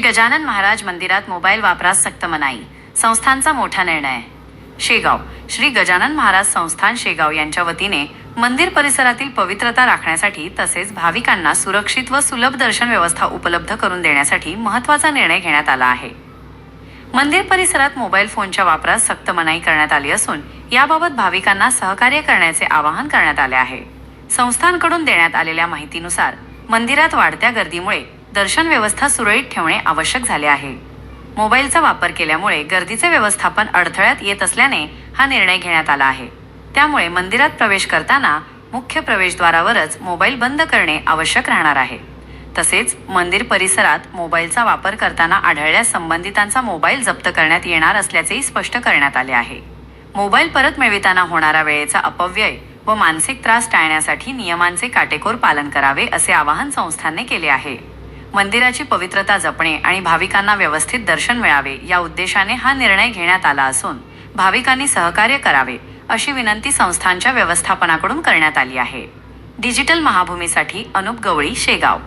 गजानन महाराज मंदिरात मोबाईल वापरास सक्त मनाई, संस्थानचा मोठा निर्णय। शेगाव श्री गजानन महाराज संस्थान शेगाव यांच्या वतीने मंदिर परिसरातील पवित्रता राखण्यासाठी तसेच भाविकांना सुरक्षित व सुलभ दर्शन व्यवस्था उपलब्ध करून देण्यासाठी महत्त्वाचा निर्णय घेण्यात आला आहे। मंदिर परिसरात मोबाईल फोनच्या वापरास सक्त मनाई करण्यात आली असून याबाबत भाविकांना सहकार्य करण्याचे आवाहन करण्यात आले आहे। संस्थानकडून देण्यात आलेल्या माहितीनुसार मंदिरात वाढत्या गर्दीमुळे दर्शन व्यवस्था सुरळीत ठेवणे आवश्यक झाले आहे। मोबाईलचा वापर केल्यामुळे गर्दीचे व्यवस्थापन अडथळ्यात येत असल्याने हा निर्णय घेण्यात आला आहे। त्यामुळे मंदिरात प्रवेश करताना मुख्य प्रवेशद्वारावरच मोबाईल बंद करणे आवश्यक राहणार आहे। तसेच मंदिर परिसरात मोबाईलचा वापर करताना आढळल्यास संबंधितांचा मोबाईल जप्त करण्यात येणार असल्याचेही स्पष्ट करण्यात आले आहे। मोबाईल परत मिळविताना होणारा वेळेचा अपव्यय व मानसिक त्रास टाळण्यासाठी नियमांचे काटेकोर पालन करावे असे आवाहन संस्थानने केले आहे। मंदिराची पवित्रता जपणे आणि भाविकांना व्यवस्थित दर्शन मिळावे या उद्देशाने हा निर्णय घेण्यात आला असून भाविकांनी सहकार्य करावे अशी विनंती संस्थानच्या व्यवस्थापनाकडून करण्यात आली आहे। डिजिटल महाभूमीसाठी अनुप गवळी, शेगाव।